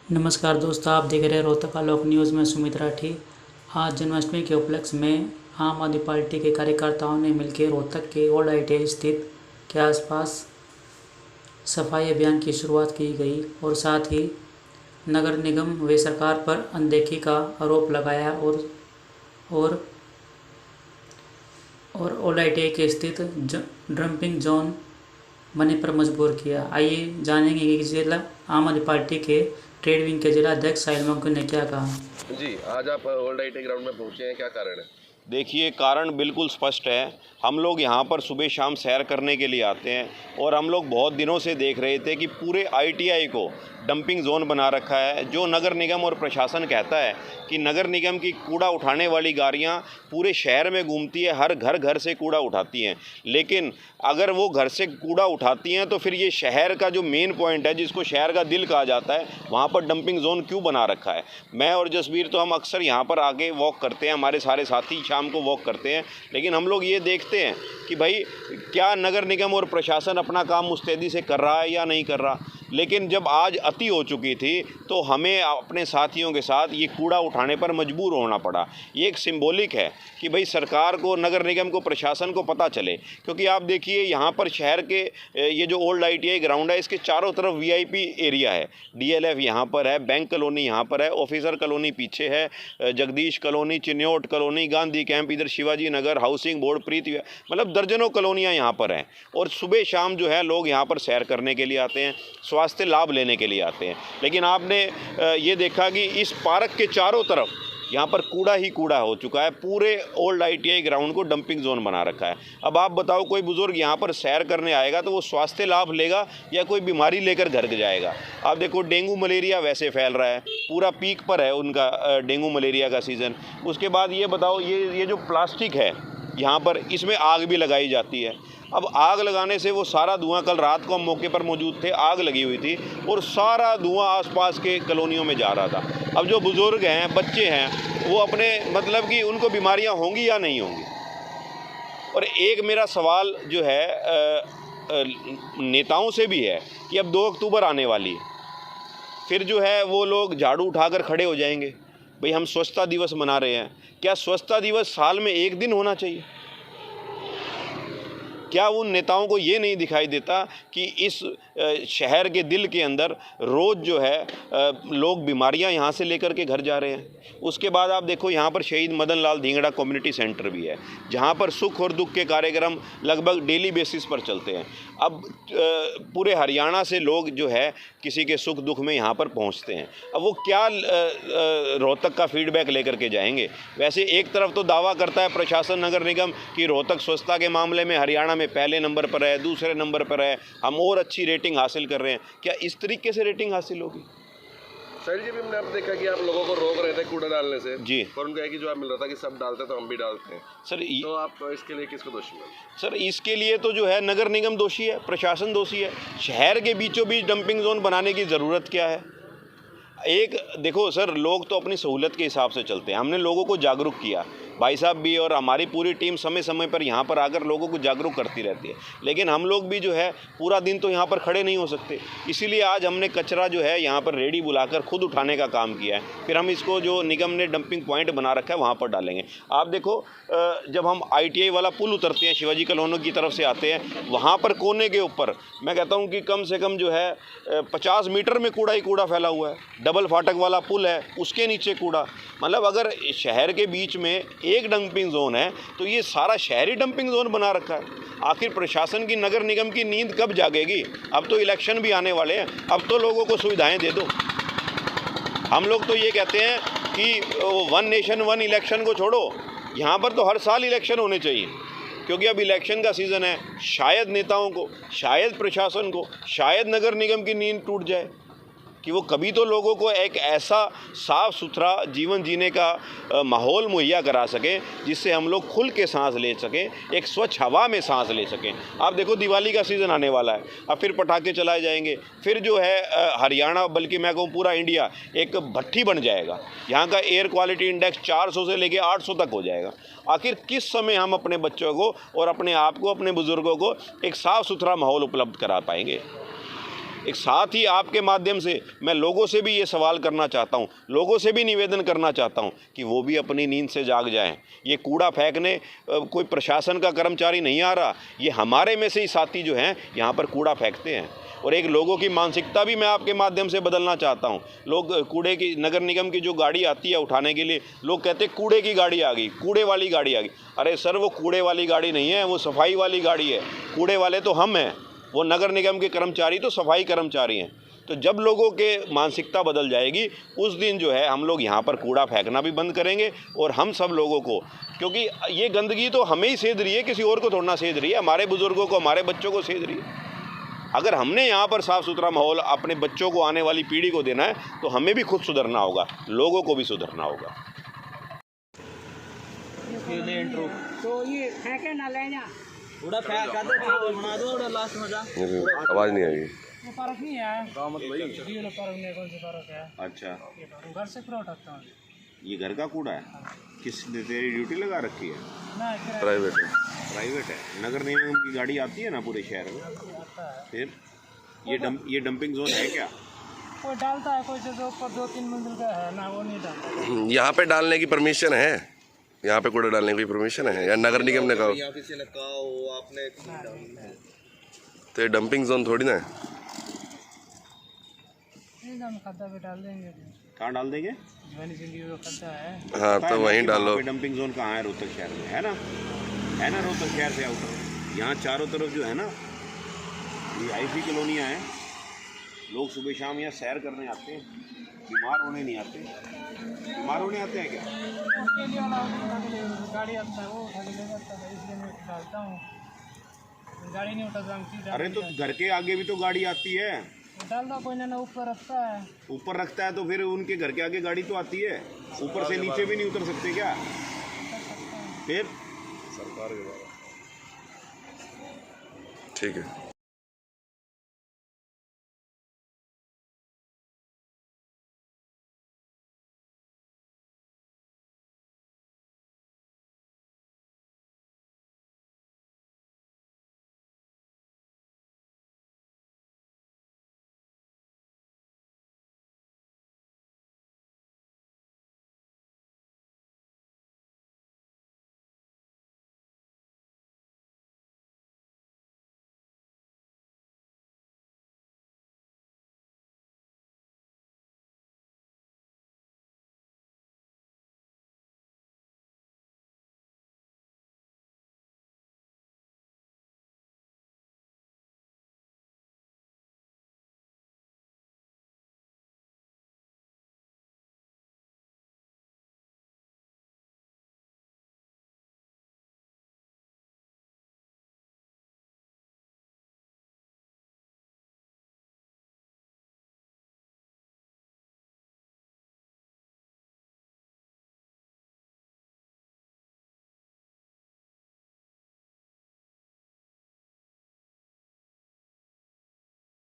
नमस्कार दोस्तों, आप देख रहे हैं रोहतक आलोक न्यूज़ में सुमित राठी। आज जन्माष्टमी के उपलक्ष्य में आम आदमी पार्टी के कार्यकर्ताओं ने मिलकर रोहतक के ओल्ड ITI स्थित के आसपास सफाई अभियान की शुरुआत की गई और साथ ही नगर निगम व सरकार पर अनदेखी का आरोप लगाया और ओल्ड ITI के स्थित डंपिंग जोन बनने पर मजबूर किया। आइए जानेंगे कि जिला आम आदमी पार्टी के ट्रेड विंग के जिला अध्यक्ष साहिल मक्कू ने क्या कहा। जी, आज आप ओल्ड ITI ग्राउंड में पहुंचे हैं, क्या कारण है? देखिए, कारण बिल्कुल स्पष्ट है। हम लोग यहाँ पर सुबह शाम सैर करने के लिए आते हैं और हम लोग बहुत दिनों से देख रहे थे कि पूरे ITI को डंपिंग जोन बना रखा है। जो नगर निगम और प्रशासन कहता है कि नगर निगम की कूड़ा उठाने वाली गाड़ियाँ पूरे शहर में घूमती है, हर घर से कूड़ा उठाती हैं, लेकिन अगर वो घर से कूड़ा उठाती हैं तो फिर ये शहर का जो मेन पॉइंट है, जिसको शहर का दिल कहा जाता है, वहाँ पर डंपिंग जोन क्यों बना रखा है। मैं और जसबीर तो हम अक्सर यहाँ पर आके वॉक करते हैं, हमारे सारे साथी शाम को वॉक करते हैं, लेकिन हम लोग ये देखते हैं कि भाई क्या नगर निगम और प्रशासन अपना काम मुस्तैदी से कर रहा है या नहीं कर रहा। लेकिन जब आज अति हो चुकी थी तो हमें अपने साथियों के साथ ये कूड़ा उठाने पर मजबूर होना पड़ा। ये एक सिंबॉलिक है कि भाई सरकार को, नगर निगम को, प्रशासन को पता चले, क्योंकि आप देखिए यहाँ पर शहर के ये जो ओल्ड ITI ग्राउंड है, इसके चारों तरफ VIP एरिया है। DLF यहाँ पर है, बैंक कॉलोनी यहाँ पर है, ऑफिसर कॉलोनी पीछे है, Jagdish colony, Chiniot colony, Gandhi camp, इधर शिवाजी नगर, हाउसिंग बोर्ड, प्रीति, मतलब दर्जनों कॉलोनियाँ यहाँ पर हैं। और सुबह शाम जो है लोग यहाँ पर सैर करने के लिए आते हैं, स्वास्थ्य लाभ लेने के लिए आते हैं। लेकिन आपने ये देखा कि इस पार्क के चारों तरफ यहाँ पर कूड़ा ही कूड़ा हो चुका है। पूरे ओल्ड ITI ग्राउंड को डंपिंग जोन बना रखा है। अब आप बताओ, कोई बुजुर्ग यहाँ पर सैर करने आएगा तो वो स्वास्थ्य लाभ लेगा या कोई बीमारी लेकर घर जाएगा। आप देखो, डेंगू मलेरिया वैसे फैल रहा है, पूरा पीक पर है उनका डेंगू मलेरिया का सीज़न। उसके बाद ये बताओ, ये जो प्लास्टिक है यहाँ पर, इसमें आग भी लगाई जाती है। अब आग लगाने से वो सारा धुआं, कल रात को हम मौके पर मौजूद थे, आग लगी हुई थी और सारा धुआं आसपास के कॉलोनियों में जा रहा था। अब जो बुज़ुर्ग हैं, बच्चे हैं, वो अपने मतलब कि उनको बीमारियां होंगी या नहीं होंगी। और एक मेरा सवाल जो है नेताओं से भी है कि अब 2 अक्टूबर आने वाली है, फिर जो है वो लोग झाड़ू उठाकर खड़े हो जाएंगे। भाई, हम स्वच्छता दिवस मना रहे हैं, क्या स्वच्छता दिवस साल में एक दिन होना चाहिए? क्या उन नेताओं को ये नहीं दिखाई देता कि इस शहर के दिल के अंदर रोज़ जो है लोग बीमारियां यहाँ से लेकर के घर जा रहे हैं। उसके बाद आप देखो, यहाँ पर शहीद मदन लाल धिंगड़ा कम्युनिटी सेंटर भी है, जहाँ पर सुख और दुख के कार्यक्रम लगभग डेली बेसिस पर चलते हैं। अब पूरे हरियाणा से लोग जो है किसी के सुख दुख में यहाँ पर पहुँचते हैं। अब वो क्या रोहतक का फीडबैक लेकर के जाएंगे। वैसे एक तरफ तो दावा करता है प्रशासन, नगर निगम, कि रोहतक स्वच्छता के मामले में हरियाणा में पहले नंबर पर है, दूसरे नंबर पर है, हम और अच्छी रेटिंग हासिल कर रहे हैं। क्या इस तरीके से रेटिंग हासिल होगी? सर जी, भी हमने आप देखा कि आप लोगों को रोक रहे थे कूड़ा डालने से जी, और उनको है कि जो आप मिल रहा था कि सब डालते तो हम भी डालते हैं। सर तो आप इसके लिए किसको दोषी मानते? सर इसके लिए तो जो है नगर निगम दोषी है, प्रशासन दोषी है। शहर के बीचों बीच डंपिंग जोन बनाने की ज़रूरत क्या है? एक देखो सर, लोग तो अपनी सहूलत के हिसाब से चलते हैं। हमने लोगों को जागरूक किया, भाई साहब भी और हमारी पूरी टीम समय समय पर यहाँ पर आकर लोगों को जागरूक करती रहती है। लेकिन हम लोग भी जो है पूरा दिन तो यहाँ पर खड़े नहीं हो सकते, इसीलिए आज हमने कचरा जो है यहाँ पर रेडी बुलाकर खुद उठाने का काम किया है। फिर हम इसको जो निगम ने डंपिंग पॉइंट बना रखा है वहाँ पर डालेंगे। आप देखो, जब हम ITI वाला पुल उतरते हैं, शिवाजी कॉलोनी की तरफ से आते हैं, वहाँ पर कोने के ऊपर मैं कहता हूँ कि कम से कम जो है 50 मीटर में कूड़ा ही कूड़ा फैला हुआ है। डबल फाटक वाला पुल है, उसके नीचे कूड़ा। मतलब अगर शहर के बीच में एक डंपिंग जोन है तो ये सारा शहर ही डंपिंग जोन बना रखा है। आखिर प्रशासन की, नगर निगम की नींद कब जागेगी? अब तो इलेक्शन भी आने वाले हैं, अब तो लोगों को सुविधाएं दे दो। हम लोग तो ये कहते हैं कि 1 नेशन 1 इलेक्शन को छोड़ो, यहाँ पर तो हर साल इलेक्शन होने चाहिए, क्योंकि अब इलेक्शन का सीज़न है। शायद नेताओं को, शायद प्रशासन को, शायद नगर निगम की नींद टूट जाए कि वो कभी तो लोगों को एक ऐसा साफ़ सुथरा जीवन जीने का माहौल मुहैया करा सकें जिससे हम लोग खुल के सांस ले सकें, एक स्वच्छ हवा में सांस ले सकें। आप देखो, दिवाली का सीज़न आने वाला है, अब फिर पटाखे चलाए जाएंगे, फिर जो है हरियाणा, बल्कि मैं कहूँ पूरा इंडिया एक भट्ठी बन जाएगा। यहाँ का एयर क्वालिटी इंडेक्स 400 से लेके 800 तक हो जाएगा। आखिर किस समय हम अपने बच्चों को और अपने आप को, अपने बुज़ुर्गों को एक साफ़ सुथरा माहौल उपलब्ध करा पाएंगे? एक साथ ही आपके माध्यम से मैं लोगों से भी ये सवाल करना चाहता हूँ, लोगों से भी निवेदन करना चाहता हूँ कि वो भी अपनी नींद से जाग जाएं। ये कूड़ा फेंकने कोई प्रशासन का कर्मचारी नहीं आ रहा, ये हमारे में से ही साथी जो हैं यहाँ पर कूड़ा फेंकते हैं। और एक लोगों की मानसिकता भी मैं आपके माध्यम से बदलना चाहता हूँ। लोग कूड़े की, नगर निगम की जो गाड़ी आती है उठाने के लिए, लोग कहते हैं कूड़े की गाड़ी आ गई, कूड़े वाली गाड़ी आ गई। अरे सर, वो कूड़े वाली गाड़ी नहीं है, वो सफाई वाली गाड़ी है। कूड़े वाले तो हम हैं, वो नगर निगम के कर्मचारी तो सफाई कर्मचारी हैं। तो जब लोगों के मानसिकता बदल जाएगी उस दिन जो है हम लोग यहाँ पर कूड़ा फेंकना भी बंद करेंगे। और हम सब लोगों को, क्योंकि ये गंदगी तो हमें ही सेध रही है, किसी और को थोड़ा ना सेध रही है, हमारे बुजुर्गों को, हमारे बच्चों को सेध रही है। अगर हमने यहाँ पर साफ़ सुथरा माहौल अपने बच्चों को, आने वाली पीढ़ी को देना है तो हमें भी खुद सुधरना होगा, लोगों को भी सुधरना होगा। तो ये फेंके ना ले जा, आवाज़ नहीं आई। वो फर्क नहीं है, ये फर्क नहीं, कौन सा फर्क है? अच्छा, घर से पूरा उठाता हूँ। ये घर का कूड़ा है? किसने तेरी ड्यूटी लगा रखी है? प्राइवेट है। प्राइवेट है। नगर निगम की गाड़ी आती है ना पूरे शहर में, फिर ये डंपिंग जोन है क्या? कोई डालता है, कोई जो ऊपर 2-3 मंजिल का है ना, वो नहीं डालता। यहाँ पे डालने की परमिशन है? यहाँ पे कूड़ा डालने की परमिशन है या नगर निगम ने कहा? किसी ने कहा हो आपने? तो ये डंपिंग जोन थोड़ी ना है। खड्डा भी डाल देंगे। कहाँ डाल देंगे? खड्डा है। हाँ, तो वहीं डालो। डंपिंग जोन कहाँ है? रोहतक शहर में है ना, है ना, रोहतक शहर से आउटर। यहाँ चारों तरफ जो है ना, ये आईसी कॉलोनियाँ हैं। लोग सुबह शाम यहाँ सैर करने आते हैं, बीमार होने नहीं आते। बीमार होने आते हैं क्या? उसके लिए गाड़ी आता है, वो उठा के ले जाता है, इसलिए मैं डालता हूँ। गाड़ी नहीं उठाता। अरे तो घर के आगे भी तो गाड़ी आती है। डाल दो, कोई ना ऊपर रखता है। ऊपर रखता है तो फिर उनके घर के आगे गाड़ी तो आती है, ऊपर से नीचे भी नहीं उतर सकते क्या? फिर ठीक है।